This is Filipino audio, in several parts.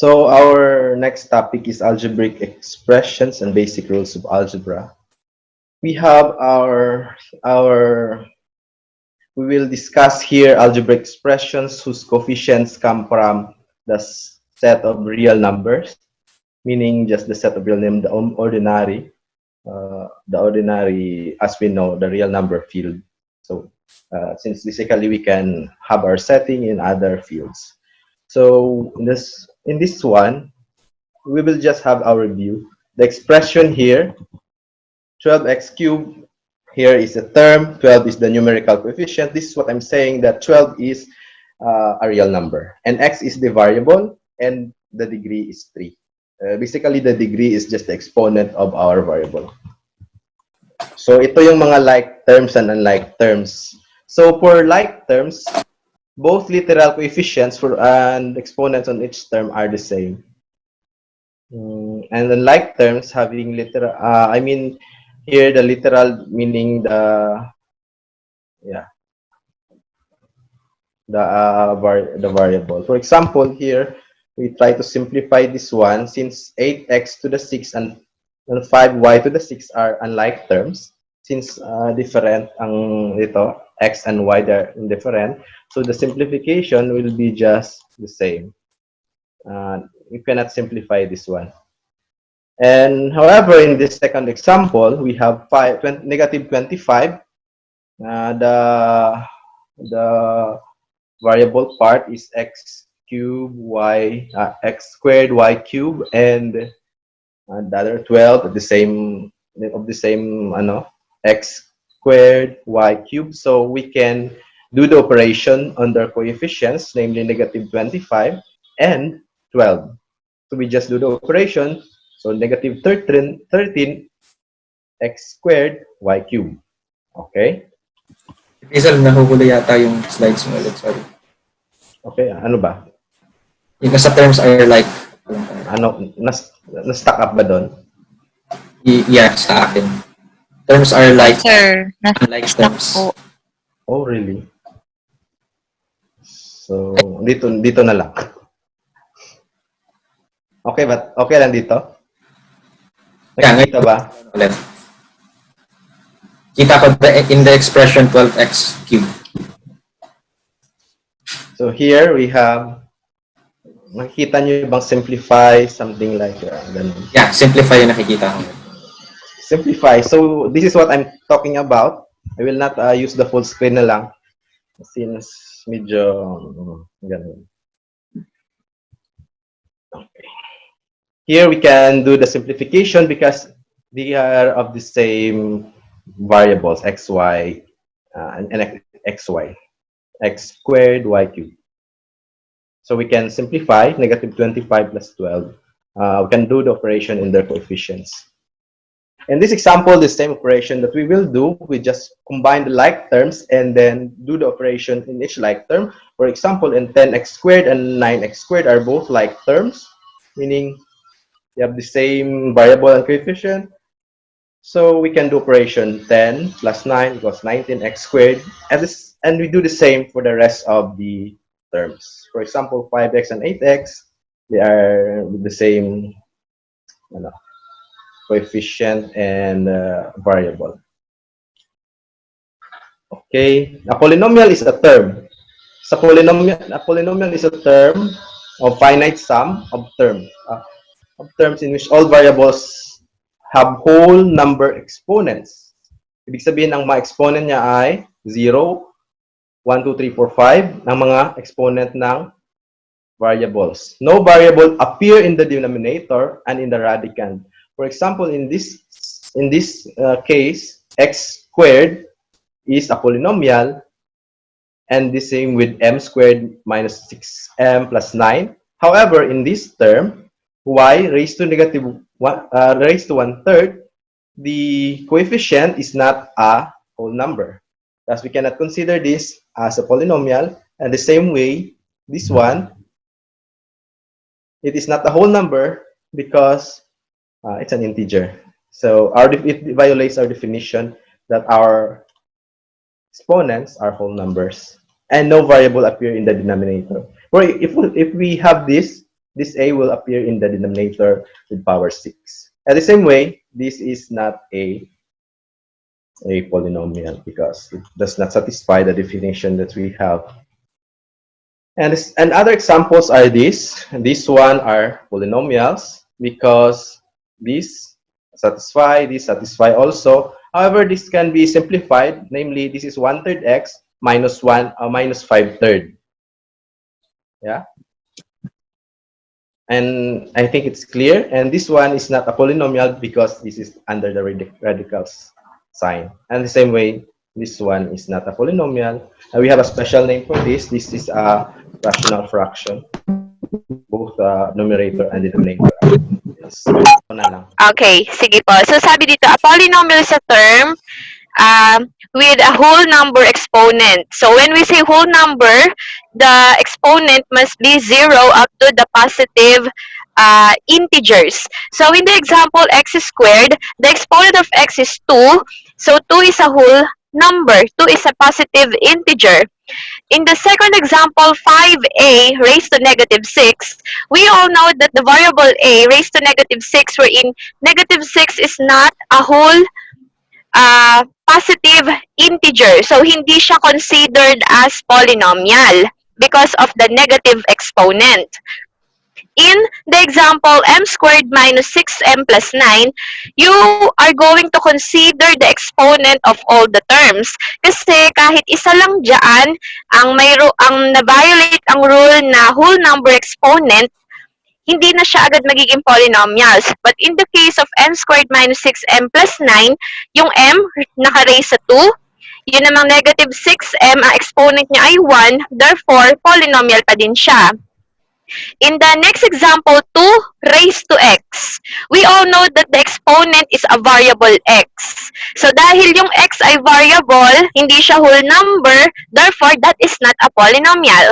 So our next topic is algebraic expressions and basic rules of algebra. We have our we will discuss here algebraic expressions whose coefficients come from the set of real numbers, meaning just the set of real numbers, the ordinary, as we know, the real number field. So since basically we can have our setting in other fields. So in this one, we will just have our review. The expression here, 12x cubed, here is a term, 12 is the numerical coefficient. This is what I'm saying, that 12 is a real number. And x is the variable, and the degree is 3. Basically, the degree is just the exponent of our variable. So ito yung mga like terms and unlike terms. So for like terms, both literal coefficients and exponents on each term are the same. And unlike terms having literal, I mean here the literal meaning the variable. For example, here we try to simplify this one since 8x to the 6 and 5y to the 6 are unlike terms. Since different ang ito, x and y, they're different. So the simplification will be just the same. You cannot simplify this one. And however, in this second example, we have negative 25. The variable part is x cubed x squared y cubed, and the other 12 of the same x squared y cubed. So we can do the operation under coefficients, namely negative 25 and 12. So we just do the operation. So negative 13 x squared y cubed. Okay? Rizal, nahuhuli yata yung slides mo ulit. Sorry. Okay, ano ba? Yung nasa terms are like... Ano, na-stuck up ba doon? Yeah, sa akin. Terms are like... Sir, unlike terms. po. Oh, really? So, dito na lang. Okay ba? Okay lang dito? Nakikita ba? Ulit. Kita ko in the expression 12x cubed. So here we have, makikita nyo bang simplify, something like ganun. Yeah, simplify yung nakikita ko. Simplify. So this is what I'm talking about. I will not use the full screen na lang since medyo ganun. Okay. Here we can do the simplification because they are of the same variables, xy and xy, x squared y cubed. So we can simplify negative 25 plus 12. We can do the operation in their coefficients. In this example, the same operation that we will do, we just combine the like terms and then do the operation in each like term. For example, in 10x squared and 9x squared are both like terms, meaning you have the same variable and coefficient. So we can do operation 10 plus 9 equals 19x squared, and we do the same for the rest of the terms. For example, 5x and 8x, they are the same coefficient and variable. Okay, a polynomial is a term. A polynomial is a term of finite sum of terms in which all variables have whole number exponents. Ibig sabihin, ang mga exponent niya ay 0, 1, 2, 3, 4, 5, ng mga exponent ng variables. No variable appear in the denominator and in the radicand. For example, in this case, x squared is a polynomial, and the same with m squared minus 6m plus 9. However, in this term, y raised to negative raised to 1/3, the coefficient is not a whole number. Thus, we cannot consider this as a polynomial. And the same way, this one, it is not a whole number because it's an integer. So it violates our definition that our exponents are whole numbers and no variable appear in the denominator. Or if we have this, this a will appear in the denominator with power 6. And the same way, this is not a polynomial because it does not satisfy the definition that we have. And other examples are this. This one are polynomials because these satisfy also. However, this can be simplified. Namely, this is 1/3 x minus 5/3. Yeah. And I think it's clear. And this one is not a polynomial because this is under the radicals sign. And the same way, this one is not a polynomial. We have a special name for this. This is a rational fraction. Both numerator and denominator. Yes. Okay, sige po. So sabi dito, a polynomial is a term with a whole number exponent. So when we say whole number, the exponent must be 0 up to the positive integers. So in the example x squared, the exponent of x is 2. So 2 is a whole number. 2 is a positive integer. In the second example, 5a raised to negative 6, we all know that the variable a raised to negative 6, wherein negative 6 is not a whole positive integer. So, hindi siya considered as polynomial because of the negative exponent. In the example, m squared minus 6m plus 9, you are going to consider the exponent of all the terms. Kasi kahit isa lang dyan, ang na-violate ang rule na whole number exponent, hindi na siya agad magiging polynomials. But in the case of m squared minus 6m plus 9, yung m naka-raise sa 2, yun namang negative 6m, ang exponent niya ay 1, therefore, polynomial pa din siya. In the next example, 2 raised to x. We all know that the exponent is a variable x. So, dahil yung x ay variable, hindi siya whole number, therefore, that is not a polynomial.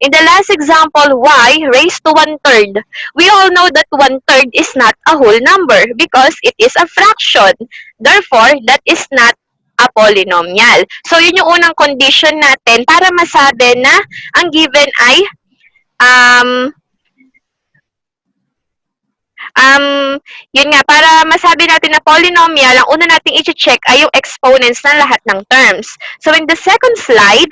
In the last example, y raised to 1/3. We all know that 1/3 is not a whole number because it is a fraction. Therefore, that is not a polynomial. So, yun yung unang condition natin para masabi na ang given ay yun nga, para masabi natin na polynomial, ang una nating i-check ay yung exponents ng lahat ng terms. So, in the second slide,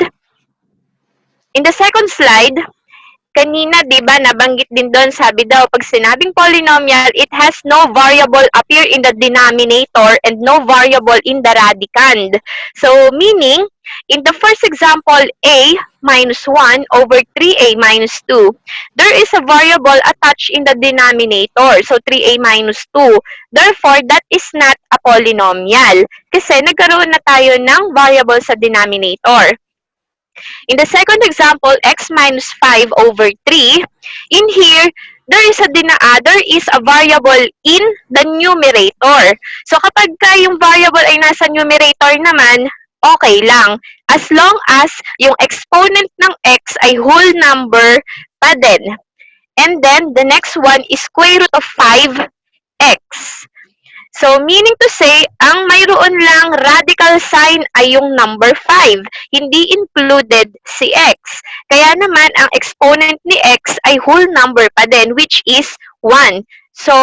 kanina, di ba, nabanggit din doon, sabi daw, pag sinabing polynomial, it has no variable appear in the denominator and no variable in the radicand. So, meaning, in the first example, a minus 1 over 3a minus 2, there is a variable attached in the denominator. So, 3a minus 2. Therefore, that is not a polynomial. Kasi nagkaroon na tayo ng variable sa denominator. In the second example, x minus 5 over 3, in here, there is a variable in the numerator. So, kapag yung variable ay nasa numerator naman, okay lang. As long as yung exponent ng x ay whole number pa din. And then, the next one is square root of 5x. So, meaning to say, ang mayroon lang radical sign ay yung number 5. Hindi included si x. Kaya naman, ang exponent ni x ay whole number pa din, which is 1. So,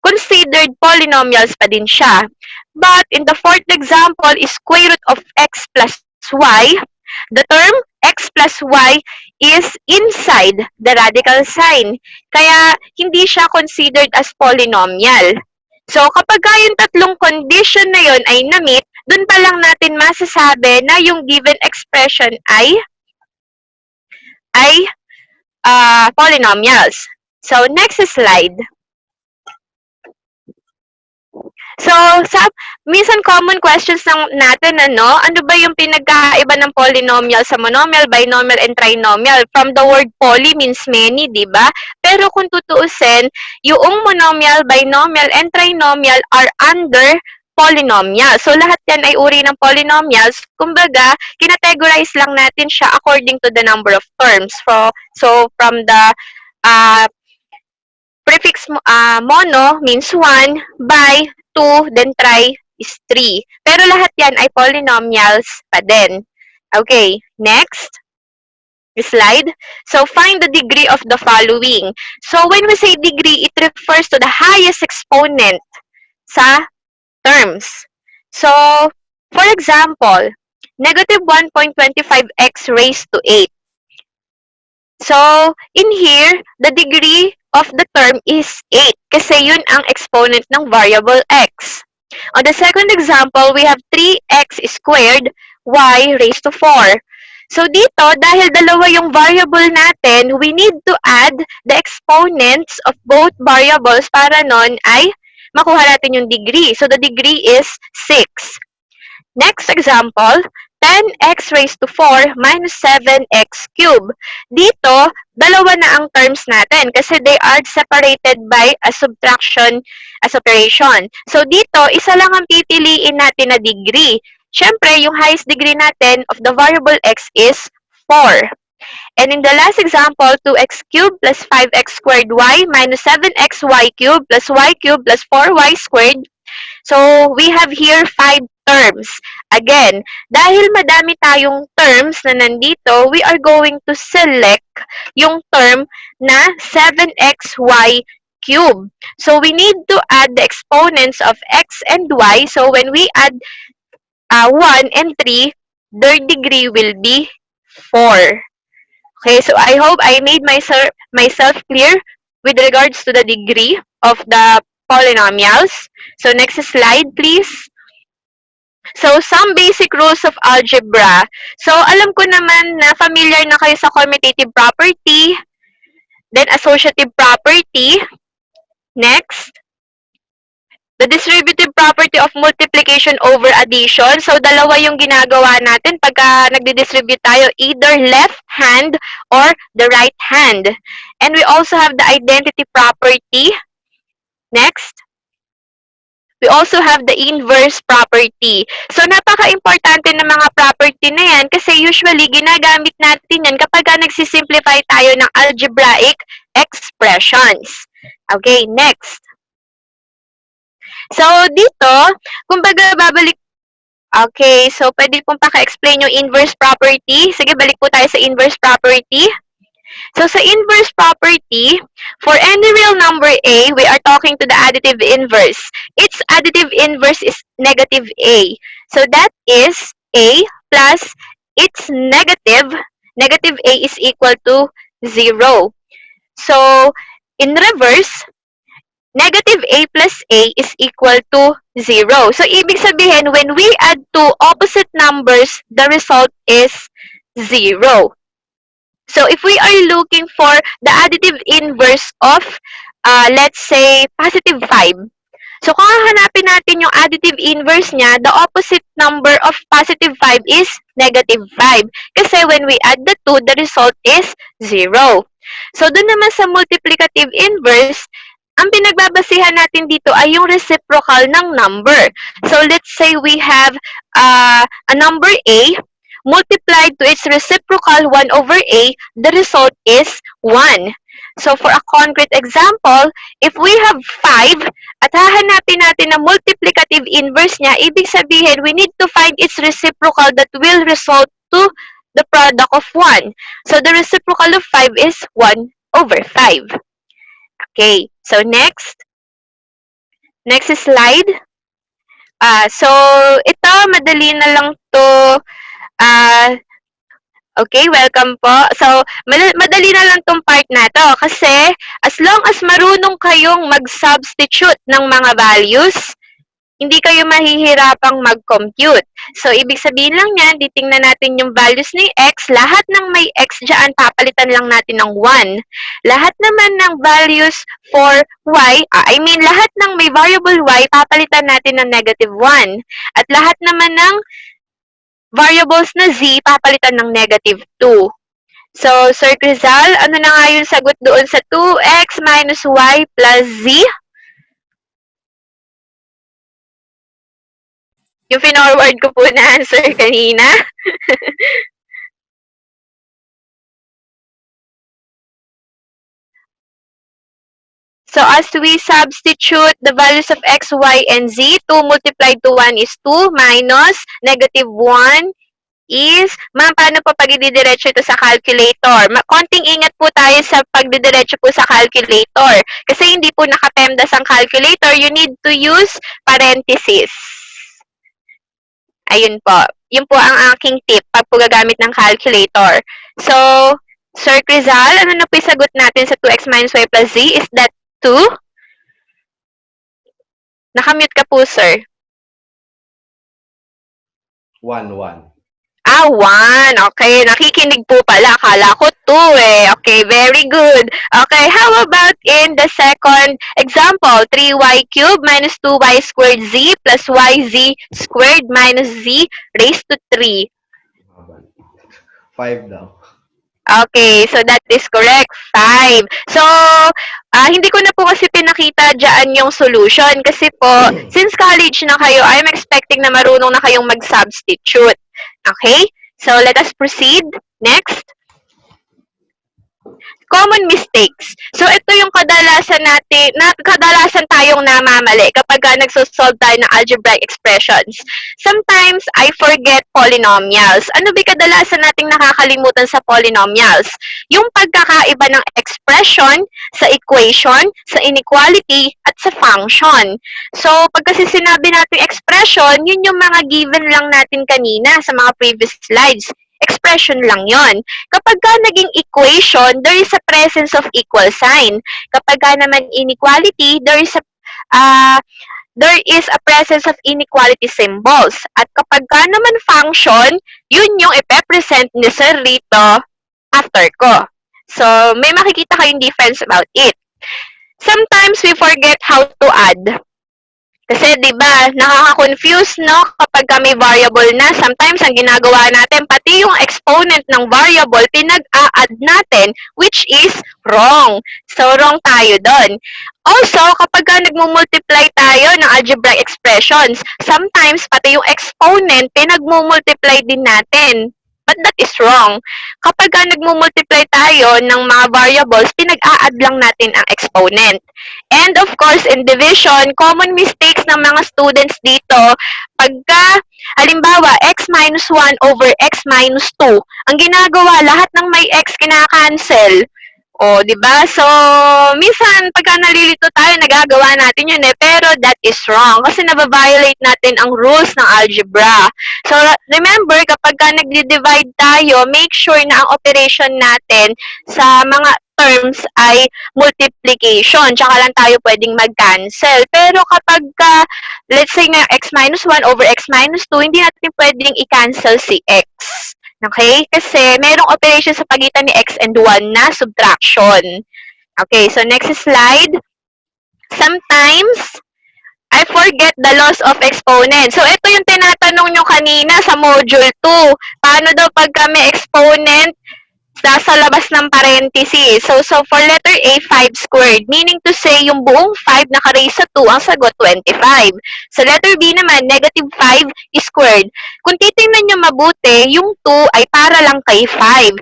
considered polynomials pa din siya. But, in the fourth example is square root of x plus y. The term x plus y is inside the radical sign. Kaya, hindi siya considered as polynomial. So, kapag yung tatlong condition na yon ay na-meet, dun pa lang natin masasabi na yung given expression ay polynomials. So, next slide. So, minsan common questions natin, ano ba yung pinagkaiba ng polynomial sa monomial, binomial, and trinomial? From the word poly means many, di ba? Pero kung tutuusin, yung monomial, binomial, and trinomial are under polynomial. So, lahat yan ay uri ng polynomials. Kumbaga, kinategorize lang natin siya according to the number of terms. So, from the prefix mono means 1, bi, 2, then tri is 3. Pero lahat yan ay polynomials pa din. Okay, next. slide. So find the degree of the following. So when we say degree, it refers to the highest exponent sa terms. So, for example, negative 1.25x raised to 8. So, in here, the degree of the term is 8 kasi yun ang exponent ng variable x. On the second example, we have 3x squared y raised to 4. So, dito, dahil dalawa yung variable natin, we need to add the exponents of both variables para nun ay makuha natin yung degree. So, the degree is 6. Next example, 10x raised to 4 minus 7x cubed. Dito, dalawa na ang terms natin kasi they are separated by a subtraction as operation. So, dito, isa lang ang pipiliin natin na degree. Siyempre, yung highest degree natin of the variable x is 4. And in the last example, 2x cubed plus 5x squared y minus 7xy cubed plus y cubed plus 4y squared. So, we have here 5 terms. Again, dahil madami tayong terms na nandito, we are going to select yung term na 7xy cubed. So, we need to add the exponents of x and y. So, when we add 1 and 3, their degree will be 4. Okay, so I hope I made myself clear with regards to the degree of the polynomials. So next slide, please. So, some basic rules of algebra. So, alam ko naman na familiar na kayo sa commutative property, then associative property. Next, the distributive property of multiplication over addition. So, dalawa yung ginagawa natin pagka nagdi-distribute tayo, either left hand or the right hand. And we also have the identity property. Next, we also have the inverse property. So, napaka-importante ng mga property na yan kasi usually ginagamit natin yan kapag nagsisimplify tayo ng algebraic expressions. Okay, next. So, dito, kumbaga babalik. Okay, so pwede pong paka-explain yung inverse property. Sige, balik po tayo sa inverse property. So, sa inverse property, for any real number a, we are talking to the additive inverse. Its additive inverse is negative a. So, that is a plus its negative a is equal to 0. So, in reverse, negative a plus a is equal to 0. So, ibig sabihin, when we add two opposite numbers, the result is 0. So, if we are looking for the additive inverse of, let's say, positive 5. So, kung hahanapin natin yung additive inverse niya, the opposite number of positive 5 is negative 5. Kasi when we add the 2, the result is 0. So, dun naman sa multiplicative inverse, ang pinagbabasihan natin dito ay yung reciprocal ng number. So, let's say we have a number a multiplied to its reciprocal 1 over a, the result is 1. So, for a concrete example, if we have 5 at hahanapin natin ang multiplicative inverse niya, ibig sabihin, we need to find its reciprocal that will result to the product of 1. So, the reciprocal of 5 is 1 over 5. Okay, so next. Next slide. So, ito, madali na lang to. Okay, welcome po. So, madali na lang tong part na to kasi as long as marunong kayong mag-substitute ng mga values, hindi kayo mahihirapang mag-compute. So, ibig sabihin lang yan, titingnan natin yung values ni x. Lahat ng may x dyan, papalitan lang natin ng 1. Lahat naman ng values for y, lahat ng may variable y, papalitan natin ng negative 1. At lahat naman ng variables na z, papalitan ng negative 2. So, Sir Crizal, ano na nga yung sagot doon sa 2x minus y plus z? Yung finorward ko po na answer kanina. So, as we substitute the values of x, y, and z, 2 multiplied to 1 is 2 minus negative 1 is, ma'am, paano po pag ididiretso ito sa calculator? Konting ingat po tayo sa pagdidiretso po sa calculator. Kasi hindi po naka-PEMDAS ang calculator, you need to use parenthesis. Ayun po. Yun po ang aking tip pag po gagamit ng calculator. So, Sir Crizal, ano na po yung sagot natin sa 2x minus y plus z? Is that 2? Nakamute ka po, sir. 1, 1. Ah, 1. Okay, nakikinig po pala. Akala ko 2 eh. Okay, very good. Okay, how about in the second example? 3y cubed minus 2y squared z plus yz squared minus z raised to 3. 5 daw. Okay, so that is correct. 5. So, hindi ko na po kasi pinakita dyan yung solution kasi po, since college na kayo, I'm expecting na marunong na kayong mag-substitute. Okay? So, let us proceed. Next. Common mistakes. So, ito yung kadalasan tayong namamali kapag nagsosolve tayo ng algebraic expressions. Sometimes, I forget polynomials. Ano ba kadalasan nating nakakalimutan sa polynomials? Yung pagkakaiba ng expression sa equation, sa inequality, at sa function. So, pag kasi sinabi natin expression, yun yung mga given lang natin kanina sa mga previous slides. Expression lang yon. Kapag ka naging equation, there is a presence of equal sign. Kapag ka naman inequality, there is a presence of inequality symbols. At kapag ka naman function, yun yung ipepresent ni Sir Rito after ko. So, may makikita kayong difference about it. Sometimes we forget how to add. Kasi, di ba, nakaka-confuse, no? Kapag may variable na, sometimes ang ginagawa natin, pati yung exponent ng variable, pinag-a-add natin, which is wrong. So, wrong tayo doon. Also, kapag nagmumultiply tayo ng algebraic expressions, sometimes pati yung exponent, pinagmumultiply din natin. But that is wrong. Kapag nagmumultiply tayo ng mga variables, pinag-a-add lang natin ang exponent. And of course, in division, common mistakes ng mga students dito, pagka, halimbawa, x minus 1 over x minus 2, ang ginagawa, lahat ng may x kinakancel. O, di ba? So, minsan, pagka nalilito tayo, nagagawa natin yun eh. Pero that is wrong. Kasi nababiolate natin ang rules ng algebra. So, remember, kapag nagdi-divide tayo, make sure na ang operation natin sa mga terms ay multiplication. Tsaka lang tayo pwedeng mag-cancel. Pero kapag, let's say nga, x minus 1 over x minus 2, hindi natin pwedeng i-cancel si x. Okay? Kasi merong operation sa pagitan ni x and 1 na subtraction. Okay, so next slide. Sometimes, I forget the laws of exponent. So, ito yung tinatanong nyo kanina sa module 2. Paano daw pag may exponent sa labas ng parenthesis? So for letter A, 5 squared. Meaning to say, yung buong 5 naka-raise sa 2, ang sagot 25. Sa letter B naman, negative 5 squared. Kung titingnan nyo mabuti, yung 2 ay para lang kay 5.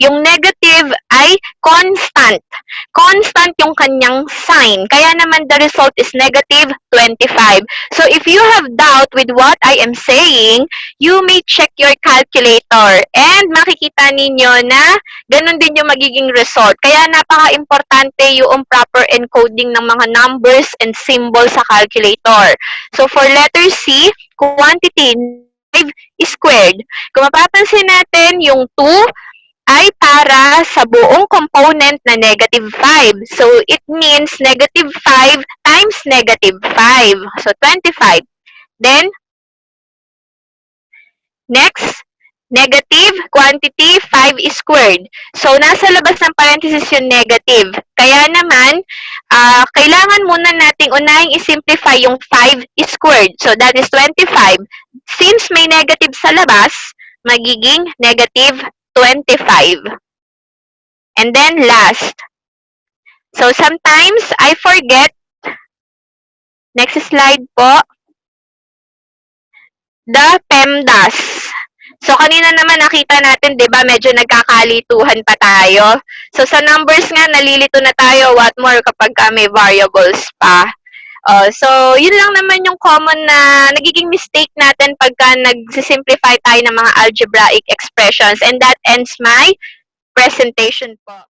Yung negative ay constant. Constant yung kanyang sign. Kaya naman the result is negative 25. So if you have doubt with what I am saying, you may check your calculator. And makikita ninyo na ganun din yung magiging result. Kaya napaka-importante yung proper encoding ng mga numbers and symbols sa calculator. So for letter C, quantity 5 squared. Kung mapapansin natin, yung 2 ay para sa buong component na negative 5. So, it means negative 5 times negative 5. So, 25. Then, next, negative quantity 5 squared. So, nasa labas ng parenthesis yung negative. Kaya naman, kailangan muna nating unahing isimplify yung 5 squared. So, that is 25. Since may negative sa labas, magiging negative 25. And then last. So sometimes I forget. Next slide po. The PEMDAS. So kanina naman nakita natin, 'di ba, medyo nagkakalituhan pa tayo. So sa numbers nga nalilito na tayo, what more kapag may variables pa. So, yun lang naman yung common na nagiging mistake natin pagka nagsisimplify tayo ng mga algebraic expressions. And that ends my presentation po.